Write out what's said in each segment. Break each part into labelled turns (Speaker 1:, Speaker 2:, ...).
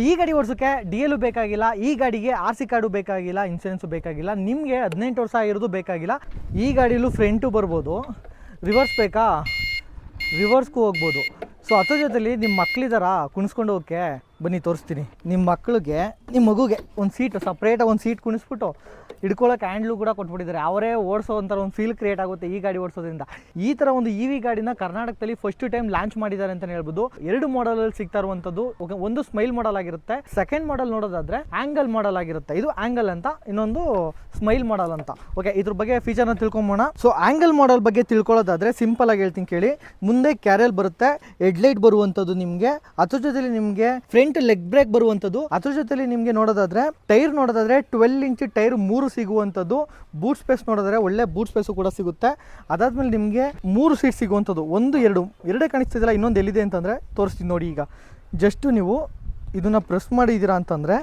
Speaker 1: ಈ ಗಾಡಿ ಓಡಿಸೋಕ್ಕೆ D L ಬೇಕಾಗಿಲ್ಲ, ಈ ಗಾಡಿಗೆ RC ಕಾರ್ಡು ಬೇಕಾಗಿಲ್ಲ, ಇನ್ಶೂರೆನ್ಸು ಬೇಕಾಗಿಲ್ಲ, ನಿಮಗೆ 18 ವರ್ಷ ಆಗಿರೋದು ಬೇಕಾಗಿಲ್ಲ. ಈ ಗಾಡಿಲೂ ಫ್ರಂಟು ಬರ್ಬೋದು, ರಿವರ್ಸ್ ಬೇಕಾ ರಿವರ್ಸ್ಗೂ ಹೋಗ್ಬೋದು. ಸೊ ಅದ್ರ ಜೊತೆಲಿ ನಿಮ್ಮ ಮಕ್ಕಳಿದಾರ ಕುಣಿಸ್ಕೊಂಡು ಹೋಗೋಕ್ಕೆ ಬನ್ನಿ ತೋರಿಸ್ತೀನಿ. ನಿಮ್ಮ ಮಕ್ಕಳಿಗೆ ನಿಮ್ಮ ಮಗುಗೆ ಒಂದು ಸೀಟು ಸಪ್ರೇಟಾಗಿ ಒಂದು ಸೀಟ್ ಕುಣಿಸ್ಬಿಟ್ಟು ಹಿಡ್ಕೊಳ್ಳೋಕೆ ಹ್ಯಾಂಡ್ಲು ಕೂಡ ಕೊಟ್ಬಿಟ್ಟಿದ್ದಾರೆ. ಅವರೇ ಓಡಿಸೋ ಒಂಥರ ಒಂದು ಫೀಲ್ ಕ್ರಿಯೇಟ್ ಆಗುತ್ತೆ ಈ ಗಾಡಿ ಓಡಿಸೋದ್ರಿಂದ. ಈ ಥರ ಒಂದು EV ಗಾಡಿನ ಕರ್ನಾಟಕದಲ್ಲಿ ಫಸ್ಟ್ ಟೈಮ್ ಲಾಂಚ್ ಮಾಡಿದ್ದಾರೆ ಅಂತಲೇ ಹೇಳ್ಬೋದು. 2 ಮಾಡಲಲ್ಲಿ ಸಿಗ್ತಾ ಇರುವಂಥದ್ದು. ಒಂದು ಸ್ಮೈಲ್ ಮಾಡಲ್ ಆಗಿರುತ್ತೆ, ಸೆಕೆಂಡ್ ಮಾಡಲ್ ನೋಡೋದಾದ್ರೆ ಆ್ಯಂಗಲ್ ಮಾಡಲ್ ಆಗಿರುತ್ತೆ. ಇದು ಆ್ಯಂಗಲ್ ಅಂತ, ಇನ್ನೊಂದು ಸ್ಮೈಲ್ ಮಾಡಲ್ ಅಂತ. ಓಕೆ, ಇದ್ರ ಬಗ್ಗೆ ಫೀಚರ್ನ ತಿಳ್ಕೊಂಬೋಣ. ಸೊ ಆ್ಯಂಗಲ್ ಮಾಡಲ್ ಬಗ್ಗೆ ತಿಳ್ಕೊಳ್ಳೋದಾದ್ರೆ ಸಿಂಪಲ್ ಆಗಿ ಹೇಳ್ತೀನಿ ಕೇಳಿ. ಮುಂದೆ ಕ್ಯಾರಿಯರ್ ಬರುತ್ತೆ, ಹೆಡ್ಲೈಟ್ ಬರುವಂಥದ್ದು ನಿಮಗೆ, ಅದ್ರ ಜೊತೆಲಿ ನಿಮಗೆ ಫ್ರಂಟ್ ಲೆಗ್ ಬ್ರೇಕ್ ಬರುವಂಥದ್ದು. ಅದ್ರ ಜೊತೆಲಿ ನಿಮಗೆ ನೋಡೋದಾದ್ರೆ ಟೈರ್ ನೋಡೋದಾದ್ರೆ 12 ಇಂಚ್ ಟೈರ್ 3 ಸಿಗುವಂಥದ್ದು. ಬೂಟ್ ಸ್ಪೇಸ್ ನೋಡಿದ್ರೆ ಒಳ್ಳೆ ಬೂಟ್ ಸ್ಪೇಸು ಕೂಡ ಸಿಗುತ್ತೆ. ಅದಾದ್ಮೇಲೆ ನಿಮಗೆ 3 ಸೀಟ್ ಸಿಗುವಂಥದ್ದು. 1 2 ಎರಡೇ ಕಾಣಿಸ್ತಿದಿಲ್ಲ, ಇನ್ನೊಂದು ಎಲ್ಲಿದೆ ಅಂತಂದರೆ ತೋರಿಸ್ತೀನಿ ನೋಡಿ. ಈಗ ಜಸ್ಟ್ ನೀವು ಇದನ್ನು ಪ್ರೆಸ್ ಮಾಡಿದ್ದೀರಾ ಅಂತಂದರೆ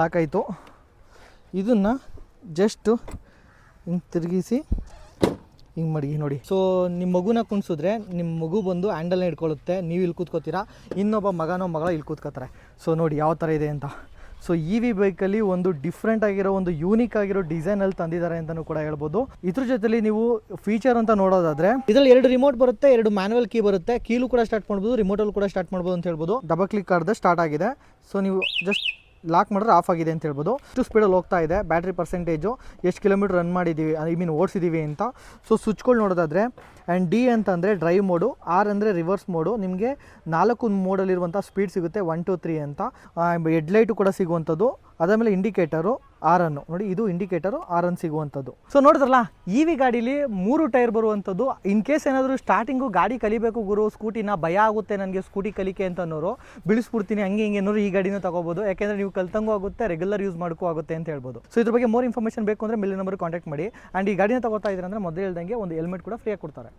Speaker 1: ಲಾಕ್ ಆಯಿತು. ಇದನ್ನು ಜಸ್ಟ್ ಹಿಂಗೆ ತಿರುಗಿಸಿ ಹಿಂಗೆ ಮಾಡಿ ನೋಡಿ. ಸೊ ನಿಮ್ಮ ಮಗುನ ಕುಣಿಸಿದ್ರೆ ನಿಮ್ಮ ಮಗು ಬಂದು ಹ್ಯಾಂಡಲ್ನ ಹಿಡ್ಕೊಳ್ಳುತ್ತೆ, ನೀವು ಇಲ್ಲಿ ಕೂತ್ಕೋತೀರಾ, ಇನ್ನೊಬ್ಬ ಮಗನೋ ಮಗಳ ಇಲ್ಲಿ ಕೂತ್ಕೋತಾರೆ. ಸೊ ನೋಡಿ ಯಾವ ಥರ ಇದೆ ಅಂತ. ಸೊ EV ಬೈಕಲ್ಲಿ ಒಂದು ಡಿಫ್ರೆಂಟ್ ಆಗಿರೋ ಒಂದು ಯೂನಿಕ್ ಆಗಿರೋ ಡಿಸೈನಲ್ಲಿ ತಂದಿದ್ದಾರೆ ಅಂತಲೂ ಕೂಡ ಹೇಳ್ಬೋದು. ಇದ್ರ ಜೊತೆಲಿ ನೀವು ಫೀಚರ್ ಅಂತ ನೋಡೋದಾದ್ರೆ ಇದರಲ್ಲಿ 2 ರಿಮೋಟ್ ಬರುತ್ತೆ, 2 ಮ್ಯಾನುವಲ್ ಕೀ ಬರುತ್ತೆ. ಕೀಲು ಕೂಡ ಸ್ಟಾರ್ಟ್ ಮಾಡ್ಬೋದು, ರಿಮೋಟಲ್ಲಿ ಕೂಡ ಸ್ಟಾರ್ಟ್ ಮಾಡ್ಬೋದು ಅಂತ ಹೇಳ್ಬೋದು. ಡಬಲ್ ಕ್ಲಿಕ್ ಮಾಡಿದ್ರೆ ಸ್ಟಾರ್ಟ್ ಆಗಿದೆ. ಸೊ ನೀವು ಜಸ್ಟ್ ಲಾಕ್ ಮಾಡಿದ್ರೆ ಆಫ್ ಆಗಿದೆ ಅಂತ ಹೇಳ್ಬೋದು. ಎಷ್ಟು ಸ್ಪೀಡಲ್ಲಿ ಹೋಗ್ತಾ ಇದೆ, ಬ್ಯಾಟ್ರಿ ಪರ್ಸೆಂಟೇಜು, ಎಷ್ಟು ಕಿಲೋಮೀಟರ್ ರನ್ ಮಾಡಿದ್ದೀವಿ, ಓಡಿಸಿದ್ದೀವಿ ಅಂತ. ಸೊ ಸ್ವಿಚ್ಗಳು ನೋಡೋದಾದರೆ ಆ್ಯಂಡ್ D ಅಂತಂದರೆ ಡ್ರೈವ್ ಮೋಡು, R ಅಂದರೆ ರಿವರ್ಸ್ ಮೋಡು. ನಿಮಗೆ 4 ಮೋಡಲ್ಲಿರುವಂಥ ಸ್ಪೀಡ್ ಸಿಗುತ್ತೆ, 1 2 3 ಅಂತ. ಹೆಡ್ಲೈಟು ಕೂಡ ಸಿಗುವಂಥದ್ದು. ಅದಾದಮೇಲೆ ಇಂಡಿಕೇಟರು RN ನೋಡಿ, ಇದು ಇಂಡಿಕೇಟರು RN ಸಿಗುವಂಥದ್ದು. ಸೊ ನೋಡಿದ್ರಲ್ಲ, EV ಗಾಡೀಲಿ 3 ಟೈರ್ ಬರುವಂಥದ್ದು. ಇನ್ ಕೇಸ್ ಏನಾದರೂ ಸ್ಟಾರ್ಟಿಂಗು ಗಾಡಿ ಕಲಿಬೇಕು ಗುರು, ಸ್ಕೂಟಿನ ಭಯ ಆಗುತ್ತೆ ನನಗೆ ಸ್ಕೂಟಿ ಕಲಿಕೆ ಅಂತ ಅನ್ನೋರು, ಬಿಡಿಸ್ಬಿಡ್ತೀನಿ ಹಂಗೆ ಹಿಂಗೆ ಅನ್ನೋರು ಈ ಗಾಡಿನ ತಗೋಬೋದು. ಯಾಕೆಂದರೆ ನೀವು ಕಲ್ತಂಗೂ ಆಗುತ್ತೆ, ರೆಗ್ಯುಲರ್ ಯೂಸ್ ಮಾಡೋಕ್ಕೂ ಆಗುತ್ತೆ ಅಂತ ಹೇಳ್ಬೋದು. ಸೊ ಇದ್ರ ಬಗ್ಗೆ ಮೋರ್ ಇನ್ಫಾರ್ಮೇಷನ್ ಬೇಕು ಅಂದರೆ ಮೇಲೆ ನಂಬರ್ ಕಾಂಟ್ಯಾಕ್ಟ್ ಮಾಡಿ. ಆ್ಯಂಡ್ ಈ ಗಾಡಿನ ತಗೋತಾ ಇದ್ರೆ ಅಂದರೆ ಮೊದಲು ಹೇಳ್ದಂಗೆ ಒಂದು ಹೆಲ್ಮೆಟ್ ಕೂಡ ಫ್ರೀಯಾಗಿ ಕೊಡ್ತಾರೆ.